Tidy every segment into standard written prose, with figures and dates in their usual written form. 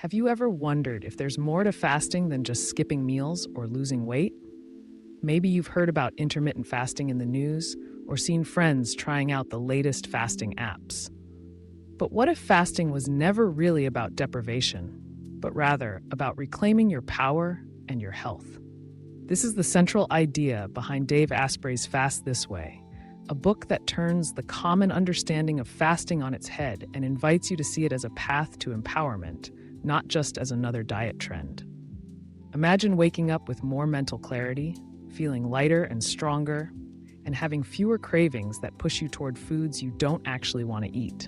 Have you ever wondered if there's more to fasting than just skipping meals or losing weight? Maybe you've heard about intermittent fasting in the news or seen friends trying out the latest fasting apps. But what if fasting was never really about deprivation, but rather about reclaiming your power and your health? This is the central idea behind Dave Asprey's Fast This Way, a book that turns the common understanding of fasting on its head and invites you to see it as a path to empowerment, not just as another diet trend. Imagine waking up with more mental clarity, feeling lighter and stronger, and having fewer cravings that push you toward foods you don't actually want to eat.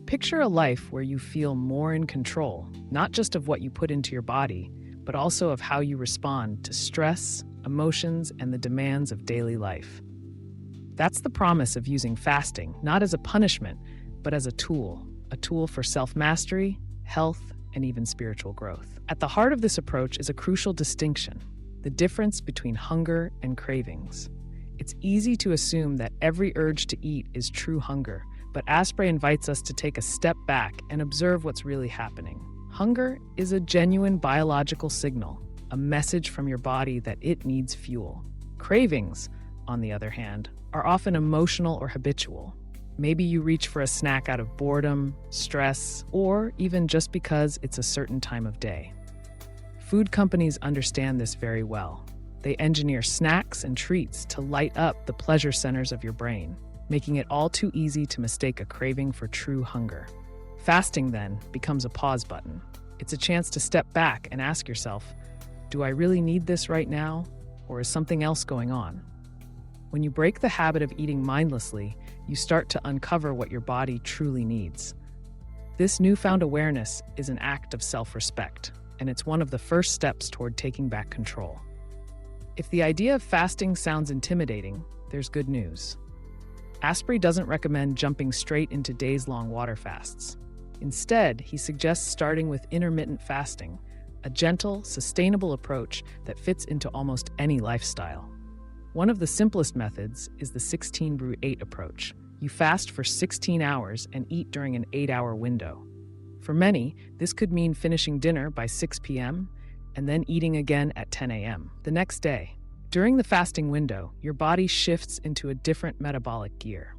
Picture a life where you feel more in control, not just of what you put into your body, but also of how you respond to stress, emotions, and the demands of daily life. That's the promise of using fasting, not as a punishment, but as a tool for self-mastery, health, and even spiritual growth. At the heart of this approach is a crucial distinction: the difference between hunger and cravings. It's easy to assume that every urge to eat is true hunger, but Asprey invites us to take a step back and observe what's really happening. Hunger is a genuine biological signal, a message from your body that it needs fuel. Cravings, on the other hand, are often emotional or habitual. Maybe you reach for a snack out of boredom, stress, or even just because it's a certain time of day. Food companies understand this very well. They engineer snacks and treats to light up the pleasure centers of your brain, making it all too easy to mistake a craving for true hunger. Fasting, then, becomes a pause button. It's a chance to step back and ask yourself, do I really need this right now, or is something else going on? When you break the habit of eating mindlessly, you start to uncover what your body truly needs. This newfound awareness is an act of self-respect, and it's one of the first steps toward taking back control. If the idea of fasting sounds intimidating, there's good news. Asprey doesn't recommend jumping straight into days-long water fasts. Instead, he suggests starting with intermittent fasting, a gentle, sustainable approach that fits into almost any lifestyle. One of the simplest methods is the 16-8 approach. You fast for 16 hours and eat during an 8-hour window. For many, this could mean finishing dinner by 6 p.m. and then eating again at 10 a.m. the next day. During the fasting window, your body shifts into a different metabolic gear.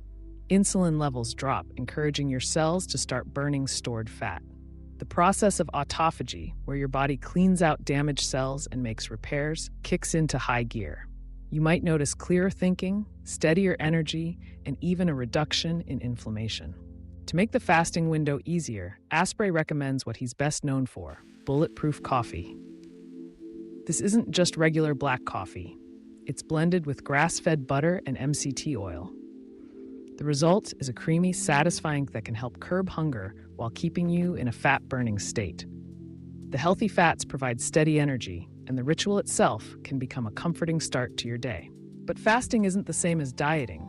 Insulin levels drop, encouraging your cells to start burning stored fat. The process of autophagy, where your body cleans out damaged cells and makes repairs, kicks into high gear. You might notice clearer thinking, steadier energy, and even a reduction in inflammation. To make the fasting window easier, Asprey recommends what he's best known for: bulletproof coffee. This isn't just regular black coffee. It's blended with grass-fed butter and MCT oil. The result is a creamy, satisfying that can help curb hunger while keeping you in a fat-burning state. The healthy fats provide steady energy, and the ritual itself can become a comforting start to your day. But fasting isn't the same as dieting.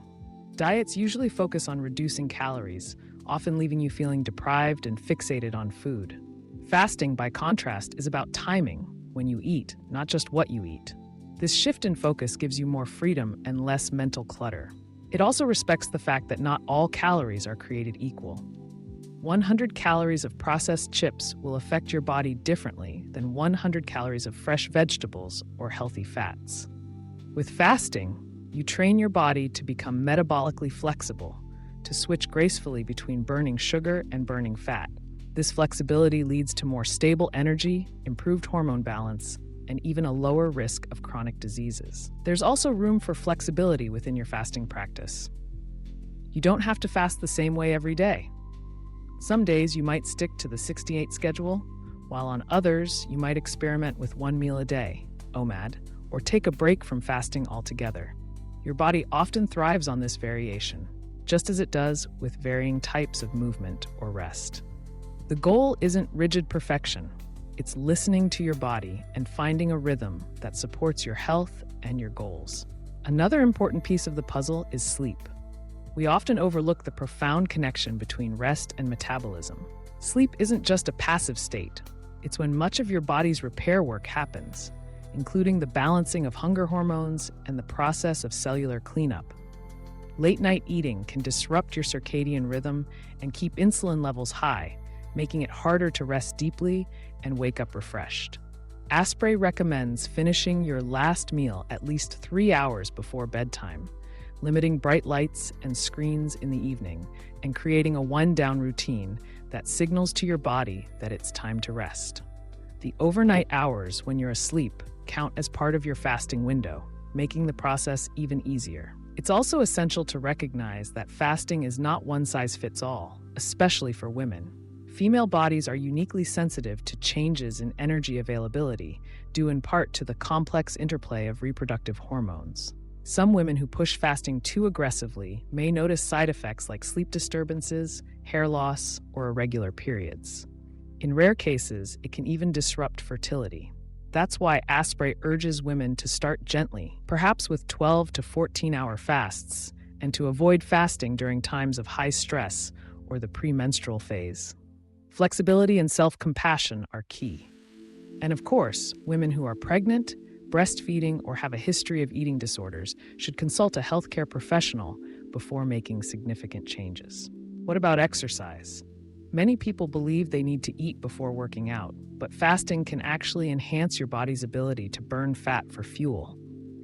Diets usually focus on reducing calories, often leaving you feeling deprived and fixated on food. Fasting, by contrast, is about timing when you eat, not just what you eat. This shift in focus gives you more freedom and less mental clutter. It also respects the fact that not all calories are created equal. 100 calories of processed chips will affect your body differently than 100 calories of fresh vegetables or healthy fats. With fasting, you train your body to become metabolically flexible, to switch gracefully between burning sugar and burning fat. This flexibility leads to more stable energy, improved hormone balance, and even a lower risk of chronic diseases. There's also room for flexibility within your fasting practice. You don't have to fast the same way every day. Some days you might stick to the 68 schedule, while on others you might experiment with 1 meal a day, OMAD, or take a break from fasting altogether. Your body often thrives on this variation, just as it does with varying types of movement or rest. The goal isn't rigid perfection. It's listening to your body and finding a rhythm that supports your health and your goals. Another important piece of the puzzle is sleep. We often overlook the profound connection between rest and metabolism. Sleep isn't just a passive state. It's when much of your body's repair work happens, including the balancing of hunger hormones and the process of cellular cleanup. Late-night eating can disrupt your circadian rhythm and keep insulin levels high, making it harder to rest deeply and wake up refreshed. Asprey recommends finishing your last meal at least 3 hours before bedtime, limiting bright lights and screens in the evening, and creating a wind-down routine that signals to your body that it's time to rest. The overnight hours when you're asleep count as part of your fasting window, making the process even easier. It's also essential to recognize that fasting is not one size fits all, especially for women. Female bodies are uniquely sensitive to changes in energy availability, due in part to the complex interplay of reproductive hormones. Some women who push fasting too aggressively may notice side effects like sleep disturbances, hair loss, or irregular periods. In rare cases, it can even disrupt fertility. That's why Asprey urges women to start gently, perhaps with 12 to 14-hour fasts, and to avoid fasting during times of high stress or the premenstrual phase. Flexibility and self-compassion are key. And of course, women who are pregnant, breastfeeding, or have a history of eating disorders should consult a healthcare professional before making significant changes. What about exercise? Many people believe they need to eat before working out, but fasting can actually enhance your body's ability to burn fat for fuel.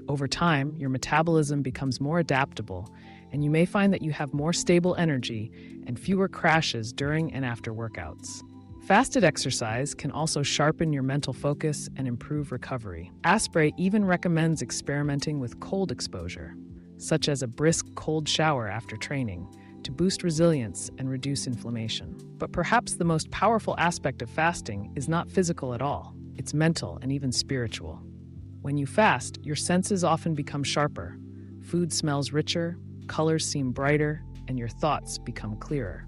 Over time, your metabolism becomes more adaptable, and you may find that you have more stable energy and fewer crashes during and after workouts. Fasted exercise can also sharpen your mental focus and improve recovery. Asprey even recommends experimenting with cold exposure, such as a brisk cold shower after training, to boost resilience and reduce inflammation. But perhaps the most powerful aspect of fasting is not physical at all. It's mental and even spiritual. When you fast, your senses often become sharper. Food smells richer, colors seem brighter, and your thoughts become clearer.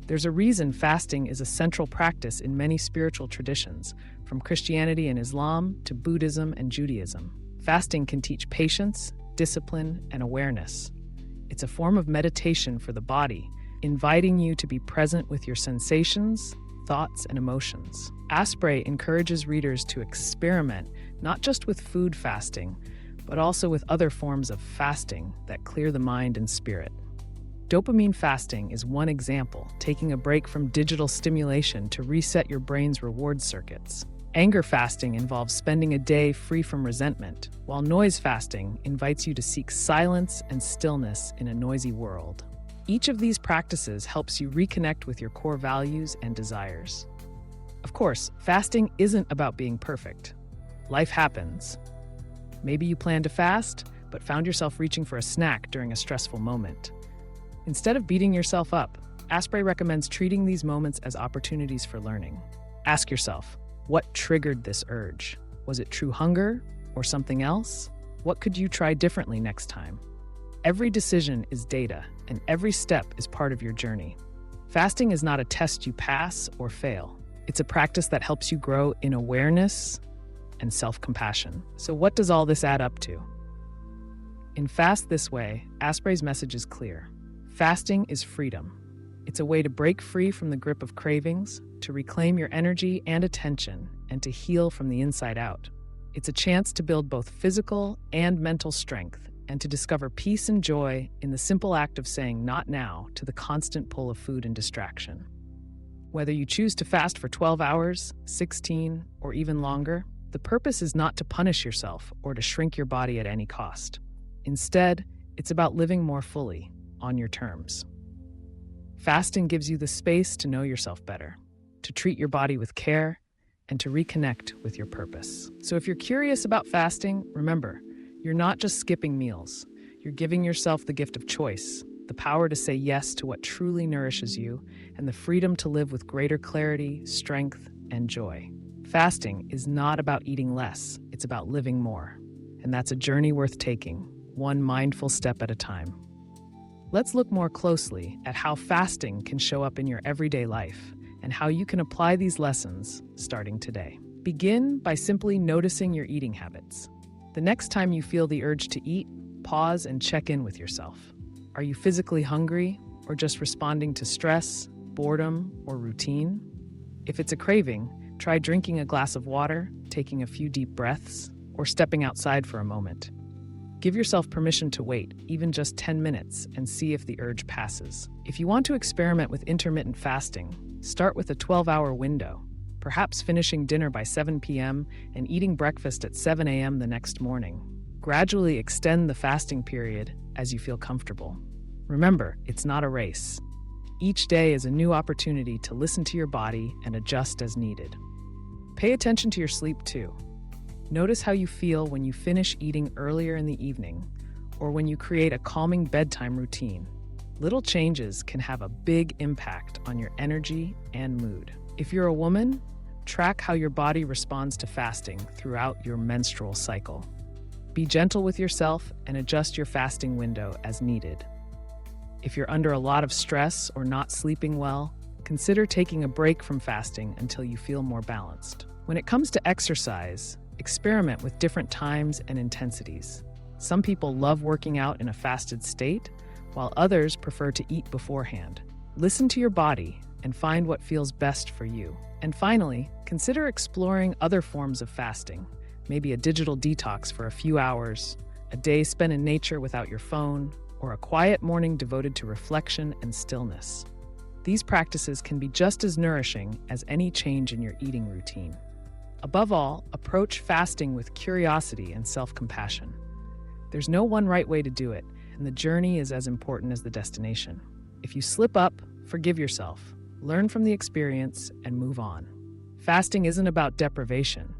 There's a reason fasting is a central practice in many spiritual traditions, from Christianity and Islam to Buddhism and Judaism. Fasting can teach patience, discipline, and awareness. It's a form of meditation for the body, inviting you to be present with your sensations, thoughts, and emotions. Asprey encourages readers to experiment not just with food fasting, but also with other forms of fasting that clear the mind and spirit. Dopamine fasting is one example, taking a break from digital stimulation to reset your brain's reward circuits. Anger fasting involves spending a day free from resentment, while noise fasting invites you to seek silence and stillness in a noisy world. Each of these practices helps you reconnect with your core values and desires. Of course, fasting isn't about being perfect. Life happens. Maybe you planned to fast, but found yourself reaching for a snack during a stressful moment. Instead of beating yourself up, Asprey recommends treating these moments as opportunities for learning. Ask yourself, what triggered this urge? Was it true hunger or something else? What could you try differently next time? Every decision is data, and every step is part of your journey. Fasting is not a test you pass or fail. It's a practice that helps you grow in awareness and self-compassion. So what does all this add up to? In Fast This Way, Asprey's message is clear. Fasting is freedom. It's a way to break free from the grip of cravings, to reclaim your energy and attention, and to heal from the inside out. It's a chance to build both physical and mental strength, and to discover peace and joy in the simple act of saying not now to the constant pull of food and distraction. Whether you choose to fast for 12 hours, 16, or even longer, the purpose is not to punish yourself or to shrink your body at any cost. Instead, it's about living more fully, on your terms. Fasting gives you the space to know yourself better, to treat your body with care, and to reconnect with your purpose. So if you're curious about fasting, remember, you're not just skipping meals. You're giving yourself the gift of choice, the power to say yes to what truly nourishes you, and the freedom to live with greater clarity, strength, and joy. Fasting is not about eating less, it's about living more. And that's a journey worth taking, one mindful step at a time. Let's look more closely at how fasting can show up in your everyday life and how you can apply these lessons starting today. Begin by simply noticing your eating habits. The next time you feel the urge to eat, pause and check in with yourself. Are you physically hungry or just responding to stress, boredom, or routine? If it's a craving, try drinking a glass of water, taking a few deep breaths, or stepping outside for a moment. Give yourself permission to wait, even just 10 minutes, and see if the urge passes. If you want to experiment with intermittent fasting, start with a 12-hour window. perhaps finishing dinner by 7 p.m. and eating breakfast at 7 a.m. the next morning. Gradually extend the fasting period as you feel comfortable. Remember, it's not a race. Each day is a new opportunity to listen to your body and adjust as needed. Pay attention to your sleep too. Notice how you feel when you finish eating earlier in the evening or when you create a calming bedtime routine. Little changes can have a big impact on your energy and mood. If you're a woman, track how your body responds to fasting throughout your menstrual cycle. Be gentle with yourself and adjust your fasting window as needed. If you're under a lot of stress or not sleeping well, consider taking a break from fasting until you feel more balanced. When it comes to exercise, experiment with different times and intensities. Some people love working out in a fasted state, while others prefer to eat beforehand. Listen to your body and find what feels best for you. And finally, consider exploring other forms of fasting, maybe a digital detox for a few hours, a day spent in nature without your phone, or a quiet morning devoted to reflection and stillness. These practices can be just as nourishing as any change in your eating routine. Above all, approach fasting with curiosity and self-compassion. There's no one right way to do it, and the journey is as important as the destination. If you slip up, forgive yourself, learn from the experience, and move on. Fasting isn't about deprivation.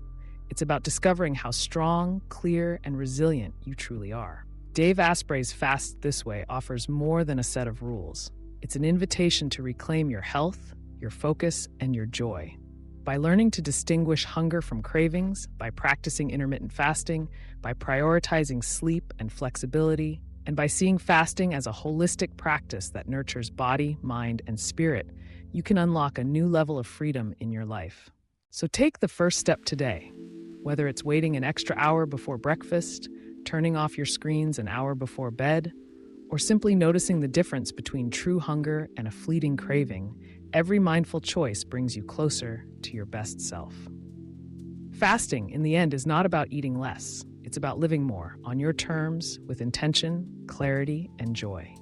It's about discovering how strong, clear, and resilient you truly are. Dave Asprey's Fast This Way offers more than a set of rules. It's an invitation to reclaim your health, your focus, and your joy. By learning to distinguish hunger from cravings, by practicing intermittent fasting, by prioritizing sleep and flexibility, and by seeing fasting as a holistic practice that nurtures body, mind, and spirit, you can unlock a new level of freedom in your life. So take the first step today. Whether it's waiting an extra hour before breakfast, turning off your screens an hour before bed, or simply noticing the difference between true hunger and a fleeting craving, every mindful choice brings you closer to your best self. Fasting, in the end, is not about eating less. It's about living more, on your terms, with intention, clarity, and joy.